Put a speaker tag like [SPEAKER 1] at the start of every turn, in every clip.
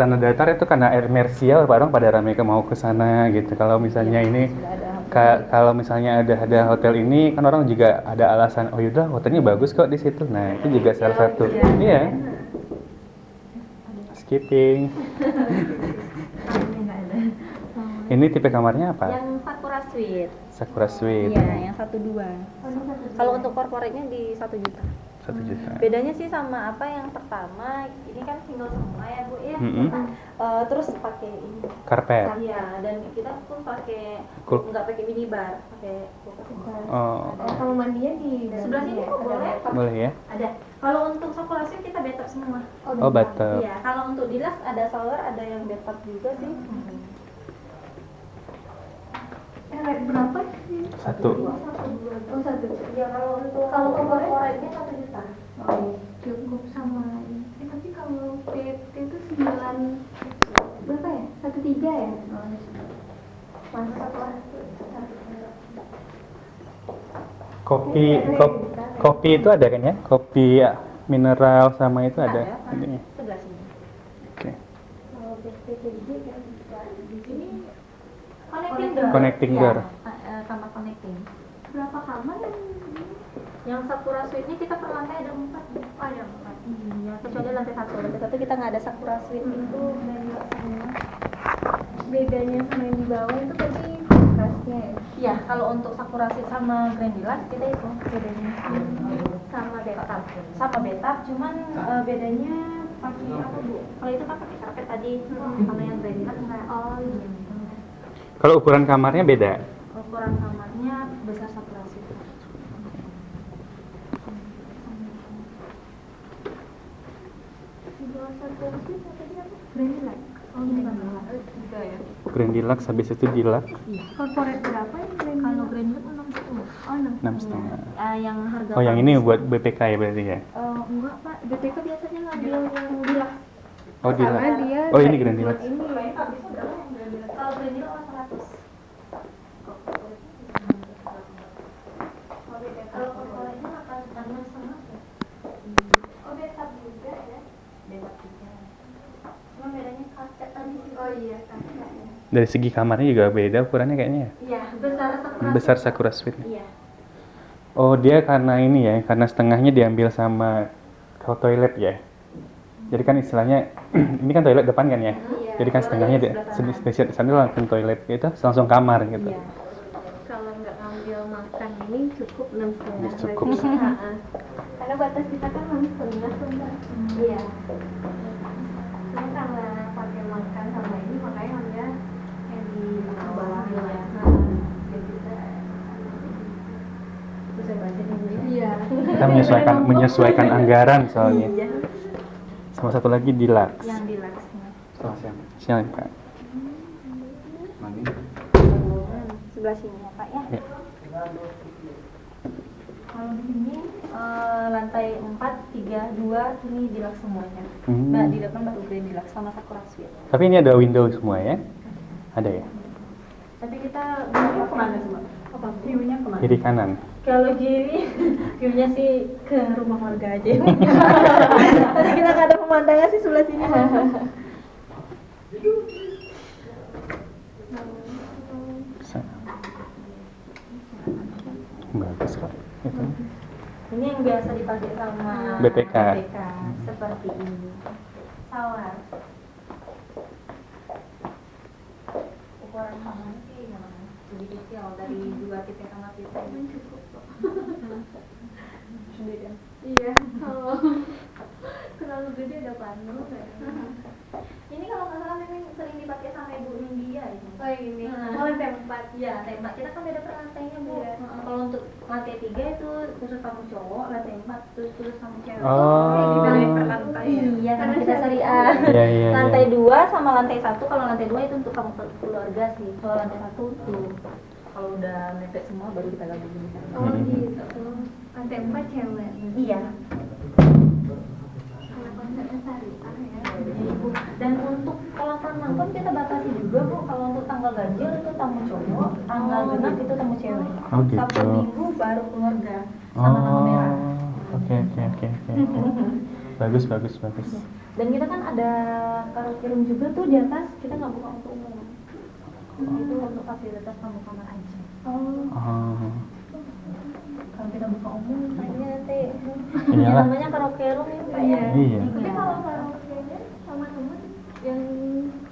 [SPEAKER 1] Tanah datar itu karena air Mercia, orang pada ramai mau ke sana gitu. Kalau misalnya ini kalau misalnya ada hotel ini kan orang juga ada alasan, oh yaudah hotelnya bagus kok di situ. Nah, itu juga salah satu. Iya. Skipping. Ini tipe kamarnya apa?
[SPEAKER 2] Yang Sakura Suite.
[SPEAKER 1] Sakura Suite.
[SPEAKER 2] Iya, yang 1-2. Kalau untuk corporate-nya di 1 juta.
[SPEAKER 1] 1 juta.
[SPEAKER 2] Bedanya sih sama apa yang pertama, ini kan single semua ya Bu ya. Terus pakai ini
[SPEAKER 1] Karpet.
[SPEAKER 2] iya, dan kita pun pakai nggak pakai minibar, pakai
[SPEAKER 1] Oh.
[SPEAKER 3] Kamar mandinya di
[SPEAKER 2] sebelah sini kok boleh?
[SPEAKER 1] Boleh ya?
[SPEAKER 2] Ada. Kalau untuk Sakura Suite kita bathtub semua.
[SPEAKER 1] Oh, bathtub.
[SPEAKER 2] Iya, kalau untuk deluxe ada shower, ada yang bathtub juga sih.
[SPEAKER 3] berapa?
[SPEAKER 1] 1.
[SPEAKER 3] Oh, 1.
[SPEAKER 2] Ya kalau untuk corporate-nya 1 juta.
[SPEAKER 3] Oh, cukup sama ini. Tapi kalau PT itu 9 berapa ya? 1,3 ya? Masa setelah
[SPEAKER 1] Kopi itu ada kan ya? Kopi ya, mineral sama itu ada. Ini.
[SPEAKER 2] Sebelah sini.
[SPEAKER 1] Oke.
[SPEAKER 3] kalau PT kan di sini
[SPEAKER 1] Connecting door.
[SPEAKER 2] Kamar connecting.
[SPEAKER 3] berapa kamar
[SPEAKER 2] Yang Sakura Suite-nya kita per lantai ada 4. Oh, ada 4. Iya, kecuali lantai 1. Lantai 1 kita nggak ada Sakura Suite itu dari semua.
[SPEAKER 3] bedanya sama yang di bawah itu tadi kulkasnya ya?
[SPEAKER 2] Iya, kalau untuk Sakura Suite sama Grand Deluxe kita itu bedanya
[SPEAKER 3] Sama bathtub.
[SPEAKER 2] sama bathtub, cuman bedanya pakai apa Bu? Kalau itu kan pakai karpet tadi, kalau yang Grand Deluxe enggak.
[SPEAKER 3] Oh iya.
[SPEAKER 1] Kalau ukuran kamarnya beda.
[SPEAKER 2] Ukuran kamarnya besar Sakura Suite.
[SPEAKER 3] Di bawah satu itu tadi apa? Grand Deluxe. Oh ini juga ya.
[SPEAKER 1] Grand Deluxe habis itu Deluxe
[SPEAKER 3] Corporate berapa ya Grand
[SPEAKER 2] Kalau
[SPEAKER 3] Deluxe?
[SPEAKER 2] Grand Deluxe 6,5.
[SPEAKER 3] Oh
[SPEAKER 1] 6,5.
[SPEAKER 2] Yang harga
[SPEAKER 1] Oh, yang ini
[SPEAKER 2] bagus.
[SPEAKER 1] buat BPK ya berarti ya?
[SPEAKER 2] Enggak Pak, BPK biasanya ngambil yang Deluxe.
[SPEAKER 1] Oh, Deluxe.
[SPEAKER 3] Karena dia
[SPEAKER 1] Oh, ini Grand Deluxe.
[SPEAKER 3] ini
[SPEAKER 2] Kalau Grand Deluxe 100. Kalau corporate-nya akan 6,5 ya.
[SPEAKER 3] oh bathtub juga ya.
[SPEAKER 2] Bebas juga. Cuma bedanya kaca tadi sih.
[SPEAKER 3] Oh iya kaca ya.
[SPEAKER 1] Dari segi kamarnya juga beda ukurannya kayaknya ya?
[SPEAKER 2] Iya, besar Sakura.
[SPEAKER 1] Besar Sakura Suite.
[SPEAKER 2] Iya.
[SPEAKER 1] Oh, dia karena ini ya, karena setengahnya diambil sama toilet ya. Jadi kan istilahnya ini kan toilet depan kan ya.
[SPEAKER 2] Iya.
[SPEAKER 1] Jadi kan setengahnya di sana langsung toilet itu langsung kamar gitu.
[SPEAKER 2] Iya.
[SPEAKER 3] Kalau nggak ngambil makan ini cukup 6,5.
[SPEAKER 1] Cukup.
[SPEAKER 3] Karena batas kita kan 6,5 tuh Mbak. Iya. Cuma karena pakai makan sama ini makanya ambil yang di bawah ya. Jadi kita
[SPEAKER 2] Bisa baca dulu ya.
[SPEAKER 3] iya.
[SPEAKER 1] Kita menyesuaikan anggaran soalnya.
[SPEAKER 2] Iya.
[SPEAKER 1] Sama satu lagi Deluxe.
[SPEAKER 2] Yang Deluxe-nya.
[SPEAKER 1] Siang, Pak.
[SPEAKER 2] Sebelah sini ya Pak ya.
[SPEAKER 1] Ya.
[SPEAKER 2] Kalau di sini lantai 4, 3, 2 ini Deluxe semuanya.
[SPEAKER 1] Hmm.
[SPEAKER 2] Nah, di depan baru Grand Deluxe sama Sakura Suite.
[SPEAKER 1] Tapi ini ada window semua ya? Ada ya?
[SPEAKER 2] Tapi kita view kemana semua? Apa view-nya kemana?
[SPEAKER 1] Kiri kanan.
[SPEAKER 2] Kalau kiri, view-nya sih ke rumah warga aja. Tadi kita nggak ada pemandangan sih sebelah sini.
[SPEAKER 1] Bagus kok. Itu.
[SPEAKER 2] Ini yang biasa dipakai sama
[SPEAKER 1] BPK.
[SPEAKER 2] seperti ini. Shower. Ukuran kamarnya sih memang lebih kecil dari 2 tipe kamar kita ini cukup kok. Sendirian.
[SPEAKER 3] Iya. Kalau terlalu gede ada panu nggak?
[SPEAKER 2] Ini kalau nggak salah memang sering dipakai sama Ibu Nindya ini.
[SPEAKER 3] Oh ini.
[SPEAKER 2] Nah.
[SPEAKER 3] Oh lantai 4.
[SPEAKER 2] Iya, lantai 4 kita kan beda per lantainya Bu.
[SPEAKER 3] Iya.
[SPEAKER 2] Kalau untuk lantai 3 itu khusus tamu cowok, lantai 4 itu khusus tamu cewek.
[SPEAKER 1] Oh.
[SPEAKER 3] Dibalik per lantai.
[SPEAKER 2] Iya,
[SPEAKER 3] Karena
[SPEAKER 2] kita syariah.
[SPEAKER 1] Iya, iya, iya.
[SPEAKER 2] Lantai 2 sama lantai 1, kalau lantai 2 itu untuk kamu keluarga sih. Kalau lantai 1 tuh kalau udah mepet semua baru kita gabungin.
[SPEAKER 3] Oh gitu. Lantai 4 cewek.
[SPEAKER 2] Iya.
[SPEAKER 3] Karena konsepnya syariah ya.
[SPEAKER 2] Ibu. Dan untuk kolam renang pun kita batasi juga Bu. Kalau untuk tanggal ganjil itu tamu cowok, tanggal genap itu tamu cewek.
[SPEAKER 1] Oh, gitu.
[SPEAKER 2] Sabtu Minggu baru keluarga sama tanggal merah.
[SPEAKER 1] Oke. Bagus.
[SPEAKER 2] Dan kita kan ada karaoke room juga tuh di atas, kita nggak buka untuk umum. Itu untuk fasilitas tamu kamar aja.
[SPEAKER 1] Oh.
[SPEAKER 2] Kalau kita buka umum, kayaknya nanti
[SPEAKER 1] Iyalah.
[SPEAKER 2] namanya karaoke room ya Pak ya.
[SPEAKER 1] Iya.
[SPEAKER 3] Tapi kalau karaoke-nya sama teman yang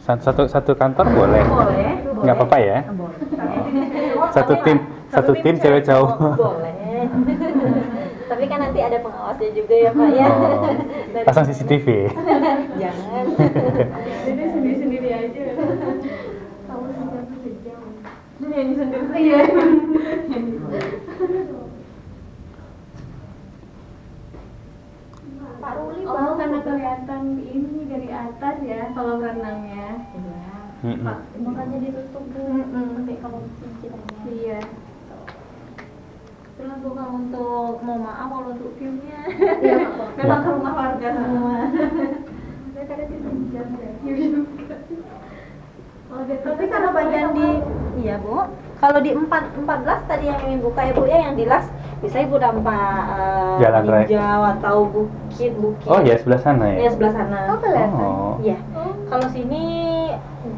[SPEAKER 1] Satu kantor boleh.
[SPEAKER 2] Boleh.
[SPEAKER 1] Nggak apa-apa ya.
[SPEAKER 2] Boleh.
[SPEAKER 1] Satu tim cewek cowok.
[SPEAKER 2] Boleh. Tapi kan nanti ada pengawasnya juga ya Pak ya.
[SPEAKER 1] Oh. Pasang CCTV.
[SPEAKER 2] Jangan.
[SPEAKER 3] jadi sendiri-sendiri aja. Tahu sejam. Nyanyi sendiri. Iya.
[SPEAKER 2] Pak Ruli
[SPEAKER 3] Oh, karena kelihatan ini dari atas ya kolam renangnya.
[SPEAKER 2] Iya.
[SPEAKER 1] Mm-mm.
[SPEAKER 2] Makanya ditutup Bu. Sampai kalau cincinnya.
[SPEAKER 3] Iya.
[SPEAKER 2] Terus bukan untuk mau maaf kalau untuk viewnya.
[SPEAKER 3] Iya, memang ke rumah warga semua.
[SPEAKER 2] Saya tadi sejam ya.
[SPEAKER 3] Oh, gitu.
[SPEAKER 2] Tapi kalau bagian di iya Bu, kalau di 14 tadi yang ingin buka Ibu ya, yang di las bisa Ibu dampak
[SPEAKER 1] Jalan raya.
[SPEAKER 2] Ninjau atau bukit.
[SPEAKER 1] Oh ya, sebelah sana
[SPEAKER 2] Ya
[SPEAKER 1] ya.
[SPEAKER 2] sebelah sana.
[SPEAKER 3] Oh, kelihatan.
[SPEAKER 1] Oh.
[SPEAKER 2] Iya. Kalau sini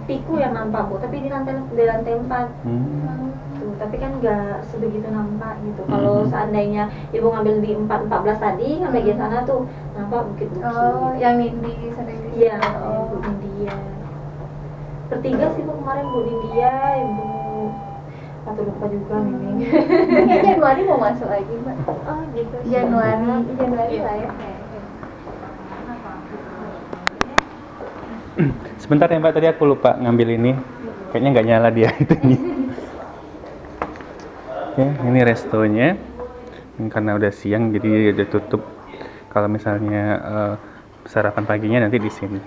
[SPEAKER 2] piku yang nampak Bu, tapi di lantai 4.
[SPEAKER 1] Hmm.
[SPEAKER 2] Tuh, tapi kan nggak sebegitu nampak gitu. Kalau seandainya Ibu ngambil di 14 tadi, kan bagian sana tuh nampak bukit-bukit.
[SPEAKER 3] Oh, yang di sering
[SPEAKER 2] Iya,
[SPEAKER 3] Oh.
[SPEAKER 2] Bu India. Bertiga sih Bu kemarin, Bu India, Ibu atau lupa juga Miming.
[SPEAKER 3] Kayak Januari mau masuk lagi, Mbak.
[SPEAKER 2] Oh gitu.
[SPEAKER 3] Januari lah ya.
[SPEAKER 1] Sebentar ya Mbak, tadi aku lupa ngambil ini. Kayaknya nggak nyala dia itu. Oke, ini restonya. Karena udah siang jadi udah tutup. Kalau misalnya sarapan paginya nanti di sini.